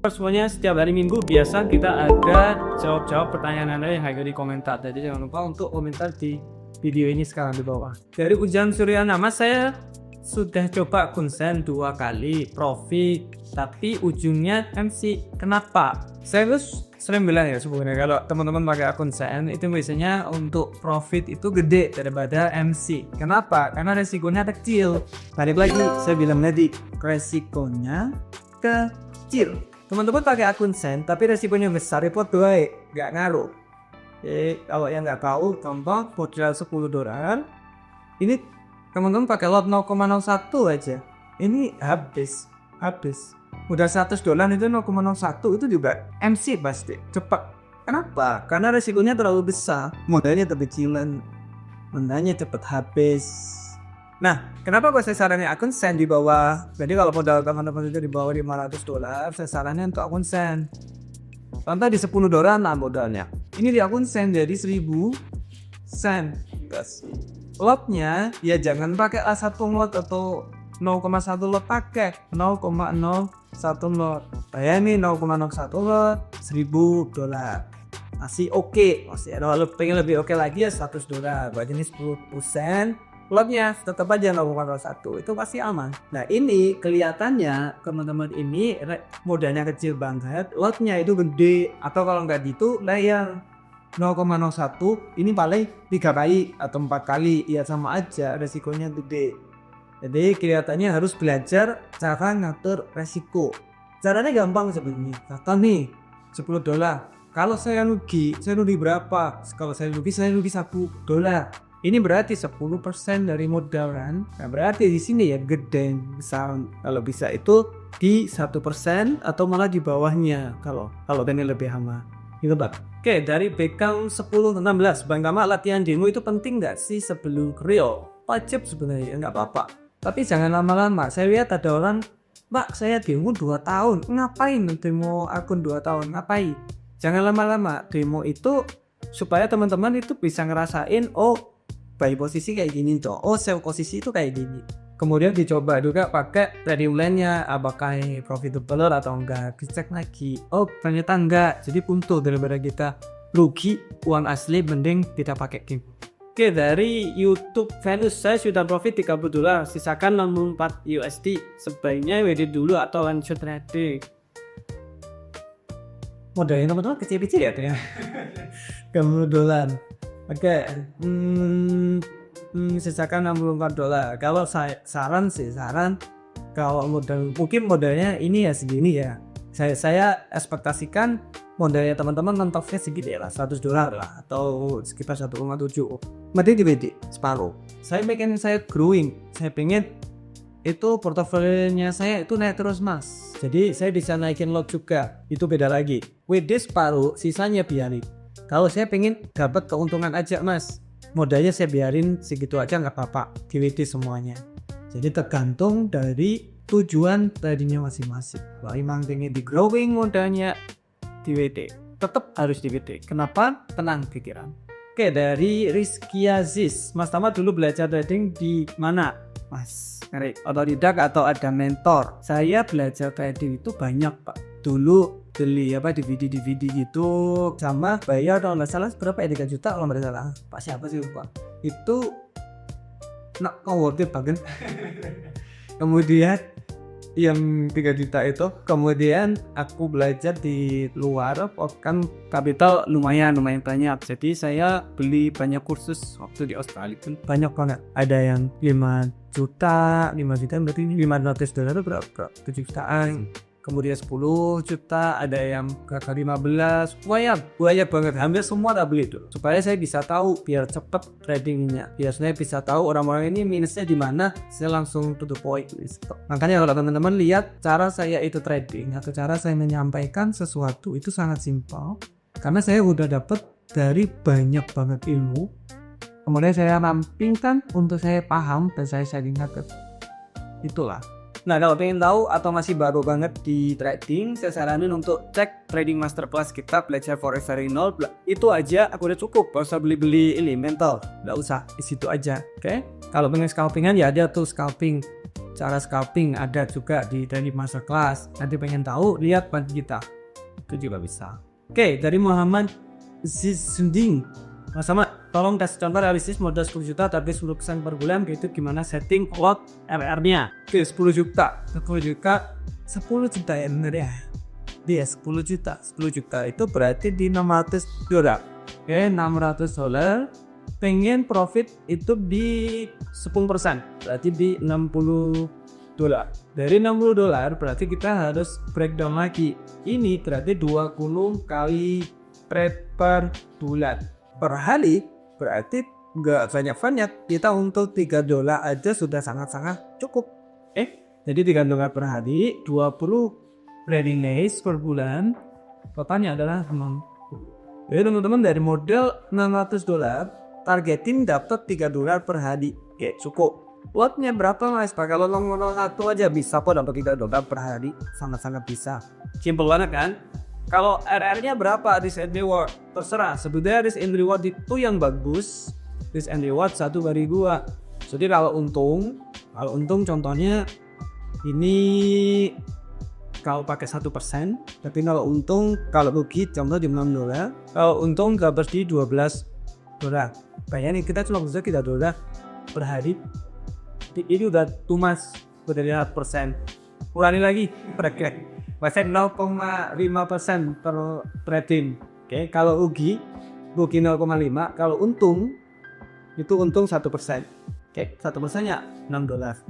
Semuanya setiap hari Minggu biasa kita ada jawab-jawab pertanyaan Anda yang ada di komentar. Jadi jangan lupa untuk komentar di video ini sekarang di bawah. Dari Ujang Suryana, Mas, saya sudah coba konsen 2 kali profit tapi ujungnya MC. Kenapa? Saya terus sering bilang ya sebenarnya kalau teman-teman pakai akun sen itu biasanya untuk profit itu gede daripada MC. Kenapa? Karena resikonya kecil. Balik lagi saya bilang tadi, resikonya kecil. Teman-teman pakai akun sen tapi resikonya besar, repot doang, nggak ngaruh. Kalau yang nggak tahu, contoh modal $10, ini teman-teman pakai lot 0,01 aja, ini habis. Udah $100 itu 0,01 itu juga MC pasti cepat. Kenapa? Karena resikonya terlalu besar, modalnya terkecilan, modalnya cepat habis. Nah, kenapa saya saranin akun sen di bawah? Jadi kalau modal teman-teman itu di bawah $500, saya saranin untuk akun sen. Contoh di $10 lah modalnya. Ini di akun sen jadi 1.000 sen. Lotnya ya jangan pakai A1 lot atau 0,1 lot, pakai 0,01 lot. Bayangin 0,01 lot $1.000. Masih oke. Masih ada, kalau pengen lebih oke lagi ya $100. Berarti ini 10%. Lotnya tetap aja 0,01, itu pasti aman. Nah ini kelihatannya teman-teman ini modalnya kecil banget, lotnya itu gede, atau kalau nggak gitu layar 0,01 ini paling 3 kali atau 4 kali, ya sama aja resikonya gede. Jadi kelihatannya harus belajar cara ngatur resiko. Caranya gampang sebenarnya. Kata nih $10, kalau saya rugi berapa? Kalau saya rugi $1. Ini berarti 10% dari modal kan? Nah, berarti di sini ya gede besar. Kalau bisa itu di 1% atau malah di bawahnya kalau ini lebih aman. Gitu, Pak. Oke, dari Beckham 10-16, Bang Tama, latihan demo itu penting nggak sih sebelum Rio? Wajib sebenarnya, nggak apa-apa. Tapi jangan lama-lama. Saya lihat ada orang, Pak, saya demo 2 tahun. Ngapain demo akun 2 tahun? Ngapain? Jangan lama-lama. Demo itu supaya teman-teman itu bisa ngerasain, oh, buy posisi kayak gini toh, oh sell posisi itu kayak gini. Kemudian dicoba juga pakai trading plan-nya, apakah profitable atau enggak, dicek lagi, oh ternyata enggak, jadi punto daripada kita rugi uang asli, mending kita pakai game. Oke, dari YouTube Venus, saya sudah profit $30, sisakan 64 USD, sebaiknya WD dulu atau lanjut trading. Modalnya teman-teman kecil-kecil ya tuh ya. $30. Oke, sisakan $64. Kalau saya saran kalau mungkin modalnya ini ya segini ya. Saya ekspektasikan modalnya teman-teman mentoknya segini lah, $100 lah atau sekitar 1,7. Mending di separuh. Saya growing. Saya pengen itu portofolionya saya itu naik terus, Mas. Jadi saya bisa naikin lot juga. Itu beda lagi. WD separuh, sisanya biarin. Kalau saya pengen dapat keuntungan aja, Mas, modalnya saya biarin segitu aja nggak apa-apa, DWD semuanya. Jadi tergantung dari tujuan tradingnya masing-masing. Kalau emang pengen di growing modalnya, DWD tetap harus DWD. Kenapa? Tenang pikiran. Oke, dari Rizky Aziz, Mas Tama dulu belajar trading di mana, Mas? Otodidak atau ada mentor? Saya belajar trading itu banyak, Pak. Dulu beli DVD gitu, sama bayar kalau nggak salah berapa ya, 3 juta kalau nggak salah. Pak siapa sih lupa. Itu worth it banget. Kemudian yang 3 juta itu, kemudian aku belajar di luar, kan kapital lumayan banyak. Jadi saya beli banyak kursus waktu di Australia pun banyak banget. Ada yang 5 juta berarti $500 berapa? 7 jutaan. Kemudian 10 juta, ada yang kakak 15, banyak banget, hampir semua tak beli itu, supaya saya bisa tahu, biar cepet tradingnya, biar saya bisa tahu orang-orang ini minusnya di mana, saya langsung to the point. Makanya kalau teman-teman lihat cara saya itu trading atau cara saya menyampaikan sesuatu itu sangat simpel, karena saya udah dapet dari banyak banget ilmu, kemudian saya rampingkan untuk saya paham dan saya ingat, itulah. Nah, kalau pengen tahu atau masih baru banget di trading, saya saranin untuk cek trading masterclass kita, belajar forex dari nol. Itu aja aku udah cukup, gak usah beli elemental, gak usah, di situ aja. Oke? Kalau pengen scalpingan ya ada tuh scalping cara scalping ada juga di training masterclass. Nanti pengen tahu, lihat konten kita, itu juga bisa. Oke, dari Muhammad Zizunding, Mas Ahmad, tolong kasih contoh realistis modal 10 juta target 10% per bulan, gitu gimana setting lot RR-nya. Oke, 10 juta ya bener ya. Dia 10 juta itu berarti di $600. Oke, $600, pengen profit itu di 10%, berarti di $60. Dari $60 berarti kita harus breakdown lagi. Ini berarti 20 kali trade per bulan. Per hari berarti nggak banyak-banyak, kita untuk $3 aja sudah sangat-sangat cukup. Jadi $3 per hari, 20 trading days per bulan, totalnya adalah 6. Jadi teman-teman dari modal $600, targetin dapat $3 per hari. Oke, cukup. Lotnya berapa mas? Kalau nomor 1 aja bisa kok dapat $3 per hari, sangat-sangat bisa. Simple banget kan? Kalau RR-nya berapa risk and reward? Terserah. Sebenarnya risk and reward itu yang bagus. Risk and reward 1/2. Jadi kalau untung contohnya ini kalau pakai 1%, tapi kalau rugi contoh di $6, kalau untung dapat di $12. Bayangin kita cuma bisa $3 per hari. Ini udah too much, udah 5%. Ulangi lagi, masih 0,5% per trading. Oke, kalau rugi 0,5, kalau untung itu untung 1%. Oke, 1%-nya $6.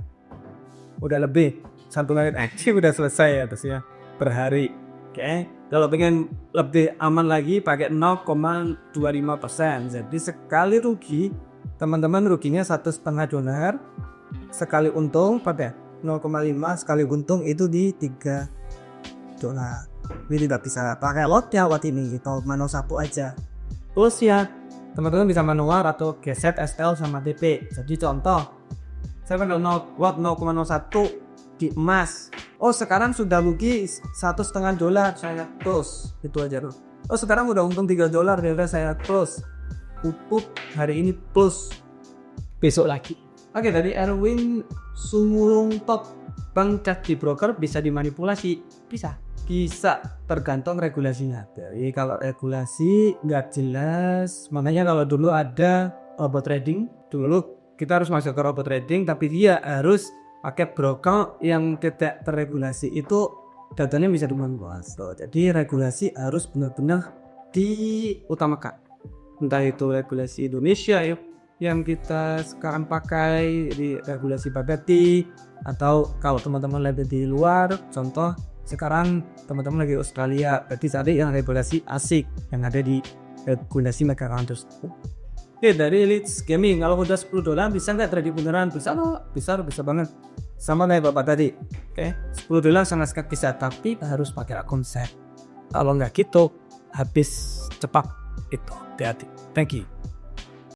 Udah lebih 1 menit aja udah selesai ya terusnya per hari. Oke, kalau pengen lebih aman lagi pakai 0,25%. Jadi sekali rugi teman-teman ruginya $1,5. Sekali untung pada 0,5 sekali untung itu di $3. Ini tidak bisa pakai lot ini gitu, manual sapu aja. Terus ya teman-teman bisa manual atau geset SL sama TP. Jadi contoh saya pakai watt 0,01 di emas. Oh sekarang sudah rugi $1,5 saya close, itu aja tuh. Oh sekarang udah untung $3, ya saya close. Tutup hari ini plus, besok lagi. Oke, dari Erwin Sumulung Top, Bang cat di broker bisa dimanipulasi? Bisa tergantung regulasinya. Jadi kalau regulasi nggak jelas, makanya kalau dulu ada robot trading, dulu kita harus masuk ke robot trading, tapi dia harus pakai broker yang tidak terregulasi, itu datanya bisa dimanipulasi. Jadi regulasi harus benar-benar diutamakan. Entah itu regulasi Indonesia yang kita sekarang pakai, di regulasi Babeti, atau kalau teman-teman lagi di luar, contoh sekarang teman-teman lagi Australia, berarti tadi yang regulasi asik yang ada di regulasi negara tersebut. Oke, dari Elite Gaming, kalau udah $10 bisa nggak trading beneran? Bisa banget. Sama kayak bapak tadi. Oke, $10 sangat bisa, tapi harus pakai akun set. Kalau nggak gitu, habis cepat itu. Hati-hati. Thank you.